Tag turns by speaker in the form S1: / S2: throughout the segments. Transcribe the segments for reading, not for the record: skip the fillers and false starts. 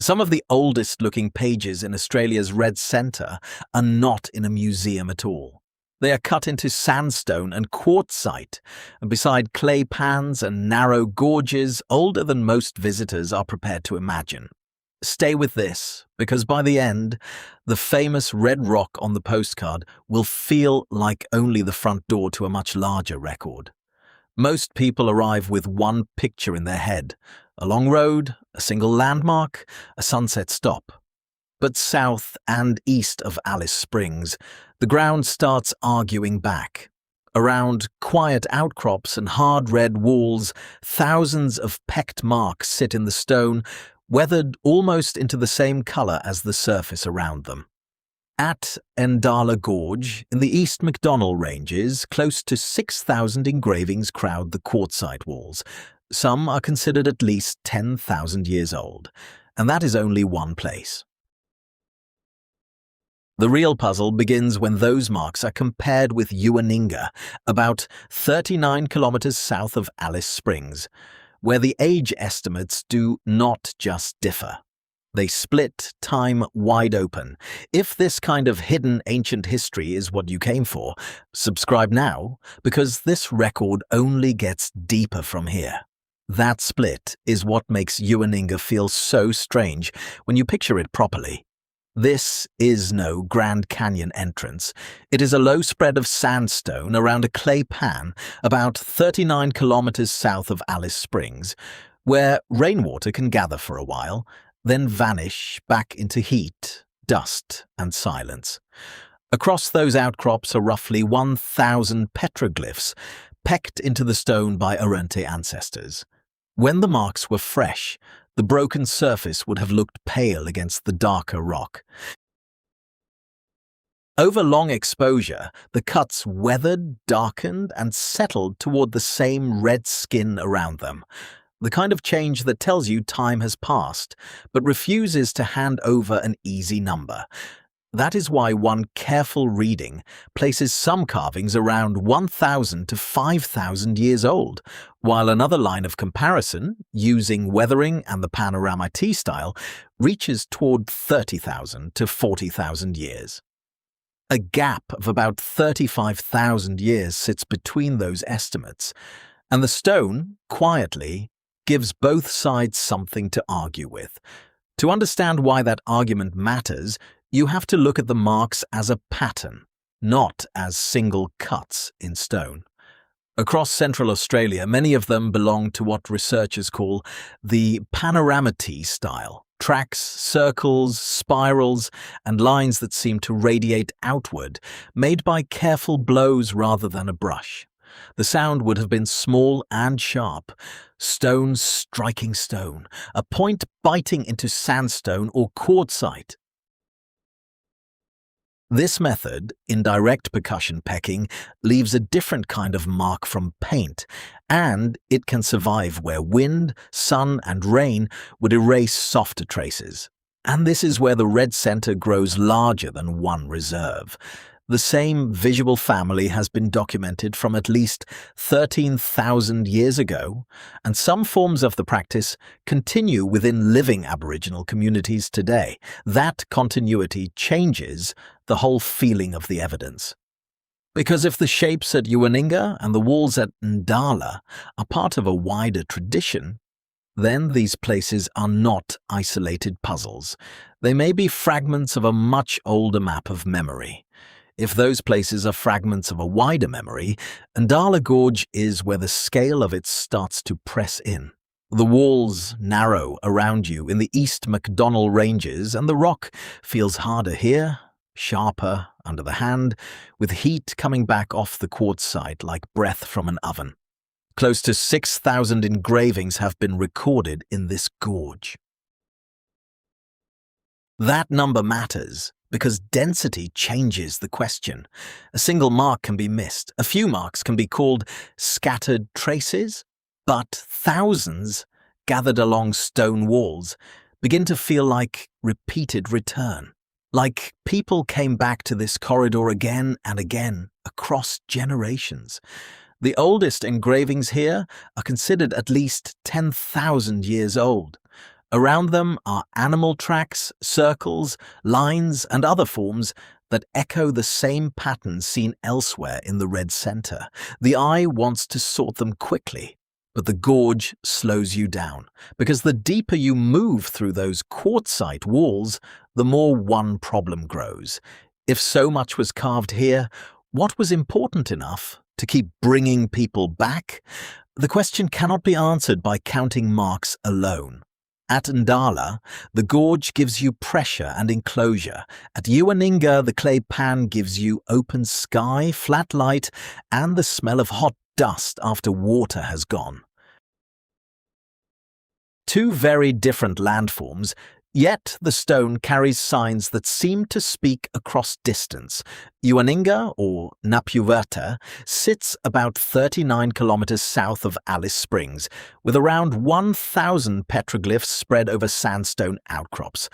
S1: Some of the oldest-looking pages in Australia's red centre are not in a museum at all. They are cut into sandstone and quartzite, and beside clay pans and narrow gorges older than most visitors are prepared to imagine. Stay with this, because by the end, the famous red rock on the postcard will feel like only the front door to a much larger record. Most people arrive with one picture in their head: a long road, a single landmark, a sunset stop. But south and east of Alice Springs, the ground starts arguing back. Around quiet outcrops and hard red walls, thousands of pecked marks sit in the stone, weathered almost into the same colour as the surface around them. At N'Dhala Gorge, in the East MacDonnell Ranges, close to 6,000 engravings crowd the quartzite walls. Some are considered at least 10,000 years old, and that is only one place. The real puzzle begins when those marks are compared with Ewaninga, about 39 kilometers south of Alice Springs, where the age estimates do not just differ. They split time wide open. If this kind of hidden ancient history is what you came for, subscribe now, because this record only gets deeper from here. That split is what makes Ewaninga feel so strange when you picture it properly. This is no Grand Canyon entrance. It is a low spread of sandstone around a clay pan about 39 kilometers south of Alice Springs, where rainwater can gather for a while, then vanish back into heat, dust, and silence. Across those outcrops are roughly 1,000 petroglyphs pecked into the stone by Arrernte ancestors. When the marks were fresh, the broken surface would have looked pale against the darker rock. Over long exposure, the cuts weathered, darkened, and settled toward the same red skin around them, the kind of change that tells you time has passed, but refuses to hand over an easy number. That is why one careful reading places some carvings around 1,000 to 5,000 years old, while another line of comparison, using weathering and the panorama T-style, reaches toward 30,000 to 40,000 years. A gap of about 35,000 years sits between those estimates, and the stone, quietly, gives both sides something to argue with. To understand why that argument matters, you have to look at the marks as a pattern, not as single cuts in stone. Across Central Australia, many of them belong to what researchers call the panorama T style: tracks, circles, spirals, and lines that seem to radiate outward, made by careful blows rather than a brush. The sound would have been small and sharp, stone striking stone, a point biting into sandstone or quartzite. This method, indirect percussion pecking, leaves a different kind of mark from paint, and it can survive where wind, sun, and rain would erase softer traces. And this is where the red center grows larger than one reserve. The same visual family has been documented from at least 13,000 years ago, and some forms of the practice continue within living Aboriginal communities today. That continuity changes the whole feeling of the evidence. Because if the shapes at Ewaninga and the walls at N'Dhala are part of a wider tradition, then these places are not isolated puzzles. They may be fragments of a much older map of memory. If those places are fragments of a wider memory, N'Dhala Gorge is where the scale of it starts to press in. The walls narrow around you in the East MacDonnell Ranges, and the rock feels harder here, sharper under the hand, with heat coming back off the quartzite like breath from an oven. Close to 6,000 engravings have been recorded in this gorge. That number matters, because density changes the question. A single mark can be missed, a few marks can be called scattered traces, but thousands gathered along stone walls begin to feel like repeated return. Like people came back to this corridor again and again across generations. The oldest engravings here are considered at least 10,000 years old. Around them are animal tracks, circles, lines, and other forms that echo the same pattern seen elsewhere in the red center. The eye wants to sort them quickly, but the gorge slows you down, because the deeper you move through those quartzite walls, the more one problem grows. If so much was carved here, what was important enough to keep bringing people back? The question cannot be answered by counting marks alone. At N'Dhala, the gorge gives you pressure and enclosure. At Ewaninga, the clay pan gives you open sky, flat light, and the smell of hot dust after water has gone. Two very different landforms, yet the stone carries signs that seem to speak across distance. Ewaninga, or N'Dhala, sits about 39 kilometers south of Alice Springs, with around 1,000 petroglyphs spread over sandstone outcrops.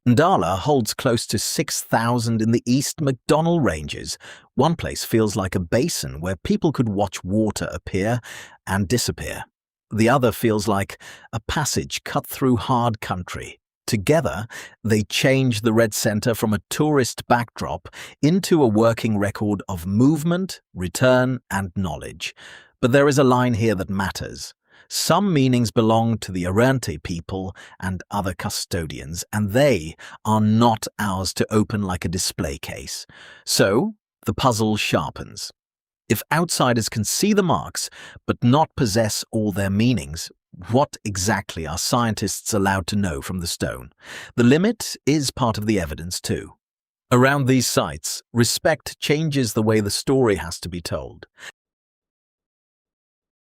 S1: N'Dhala holds close to 6,000 in the East MacDonnell Ranges. One place feels like a basin where people could watch water appear and disappear. The other feels like a passage cut through hard country. Together, they change the red center from a tourist backdrop into a working record of movement, return, and knowledge. But there is a line here that matters. Some meanings belong to the Arrernte people and other custodians, and they are not ours to open like a display case. So, the puzzle sharpens. If outsiders can see the marks, but not possess all their meanings, what exactly are scientists allowed to know from the stone? The limit is part of the evidence too. Around these sites, respect changes the way the story has to be told.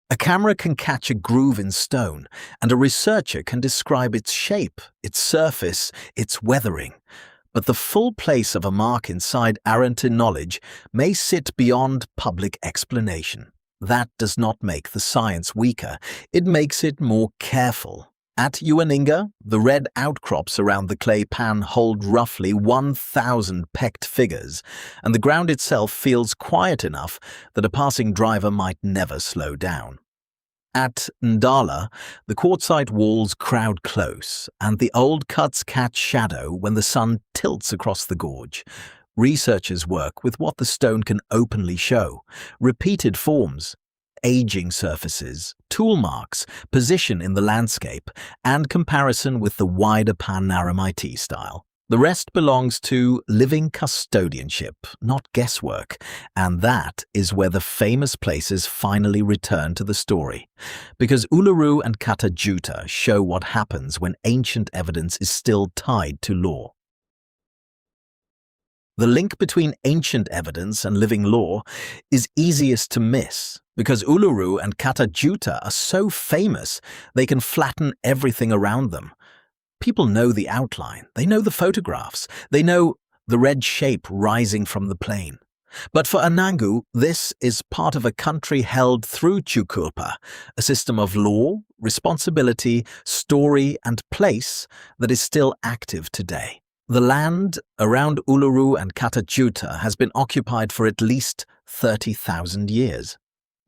S1: A camera can catch a groove in stone, and a researcher can describe its shape, its surface, its weathering. But the full place of a mark inside Arrernte knowledge may sit beyond public explanation. That does not make the science weaker, it makes it more careful. At Ewaninga, the red outcrops around the clay pan hold roughly 1,000 pecked figures, and the ground itself feels quiet enough that a passing driver might never slow down. At N'Dhala, the quartzite walls crowd close, and the old cuts catch shadow when the sun tilts across the gorge. Researchers work with what the stone can openly show: repeated forms, aging surfaces, tool marks, position in the landscape, and comparison with the wider Pan-Narromite style. The rest belongs to living custodianship, not guesswork, and that is where the famous places finally return to the story. Because Uluru and Kata show what happens when ancient evidence is still tied to law. The link between ancient evidence and living law is easiest to miss, because Uluru and Kata are so famous they can flatten everything around them. People know the outline, they know the photographs, they know the red shape rising from the plain. But for Anangu, this is part of a country held through Chukulpa, a system of law, responsibility, story, and place that is still active today. The land around Uluru and Kata has been occupied for at least 30,000 years.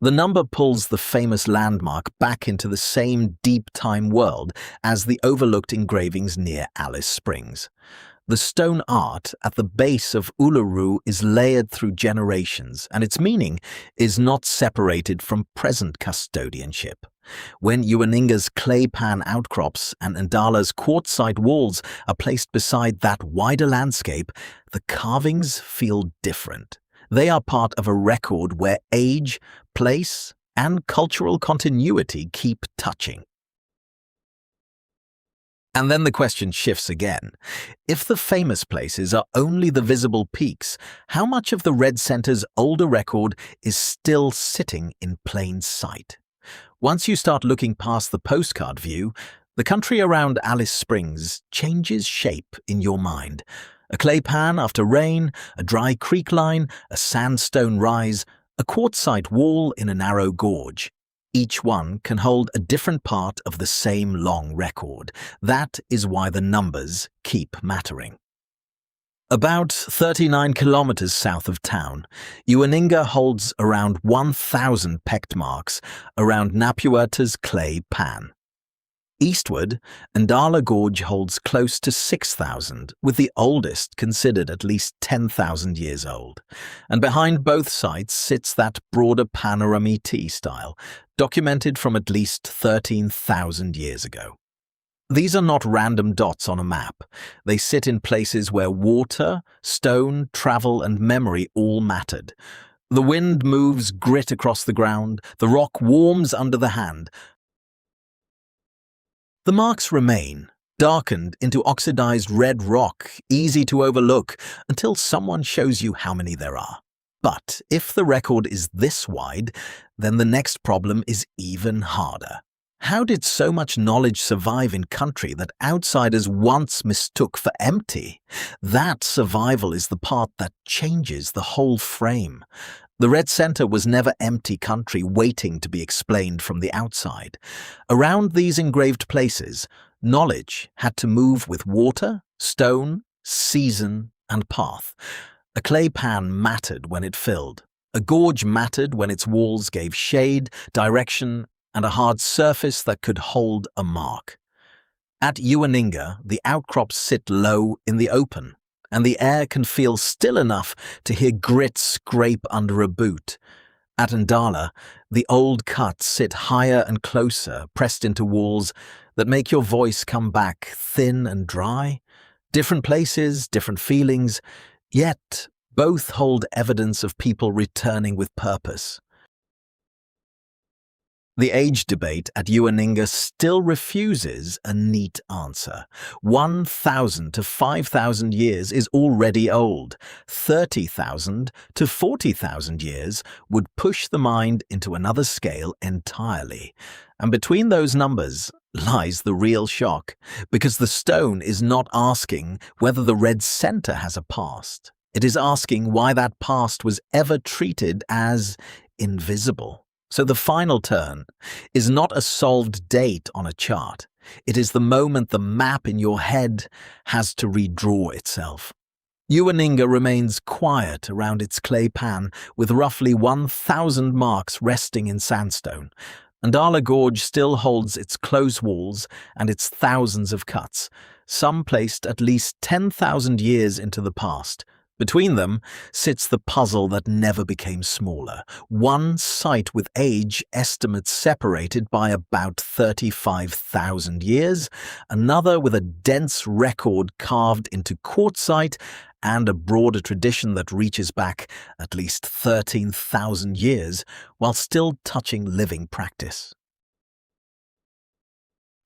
S1: The number pulls the famous landmark back into the same deep-time world as the overlooked engravings near Alice Springs. The stone art at the base of Uluru is layered through generations, and its meaning is not separated from present custodianship. When Ewaninga's clay pan outcrops and N'Dhala's quartzite walls are placed beside that wider landscape, the carvings feel different. They are part of a record where age, place, and cultural continuity keep touching. And then the question shifts again. If the famous places are only the visible peaks, how much of the red center's older record is still sitting in plain sight? Once you start looking past the postcard view, the country around Alice Springs changes shape in your mind. A clay pan after rain, a dry creek line, a sandstone rise, a quartzite wall in a narrow gorge. Each one can hold a different part of the same long record. That is why the numbers keep mattering. About 39 kilometers south of town, Ewaninga holds around 1,000 pecked marks around N'Dhala's clay pan. Eastward, N'Dhala Gorge holds close to 6,000, with the oldest considered at least 10,000 years old. And behind both sites sits that broader panorama T style, documented from at least 13,000 years ago. These are not random dots on a map. They sit in places where water, stone, travel, and memory all mattered. The wind moves grit across the ground, the rock warms under the hand. The marks remain, darkened into oxidized red rock, easy to overlook, until someone shows you how many there are. But if the record is this wide, then the next problem is even harder. How did so much knowledge survive in country that outsiders once mistook for empty? That survival is the part that changes the whole frame. The Red Center was never empty country waiting to be explained from the outside. Around these engraved places, knowledge had to move with water, stone, season, and path. A clay pan mattered when it filled. A gorge mattered when its walls gave shade, direction, and a hard surface that could hold a mark. At Ewaninga, the outcrops sit low in the open, and the air can feel still enough to hear grit scrape under a boot. At N'Dhala, the old cuts sit higher and closer, pressed into walls that make your voice come back thin and dry. Different places, different feelings, yet both hold evidence of people returning with purpose. The age debate at Ewaninga still refuses a neat answer. 1,000 to 5,000 years is already old. 30,000 to 40,000 years would push the mind into another scale entirely. And between those numbers lies the real shock, because the stone is not asking whether the Red Center has a past. It is asking why that past was ever treated as invisible. So the final turn is not a solved date on a chart. It is the moment the map in your head has to redraw itself. Ewaninga remains quiet around its clay pan, with roughly 1,000 marks resting in sandstone. N'Dhala Gorge still holds its close walls and its thousands of cuts, some placed at least 10,000 years into the past. Between them sits the puzzle that never became smaller. One site with age estimates separated by about 35,000 years, another with a dense record carved into quartzite, and a broader tradition that reaches back at least 13,000 years while still touching living practice.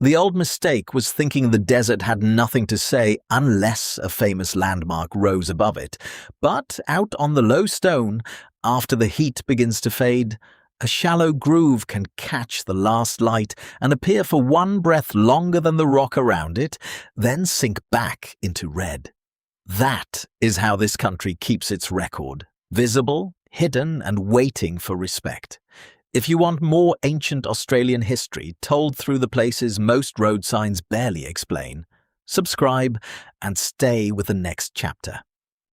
S1: The old mistake was thinking the desert had nothing to say unless a famous landmark rose above it. But out on the low stone, after the heat begins to fade, a shallow groove can catch the last light and appear for one breath longer than the rock around it, then sink back into red. That is how this country keeps its record, visible, hidden, and waiting for respect. If you want more ancient Australian history told through the places most road signs barely explain, subscribe and stay with the next chapter.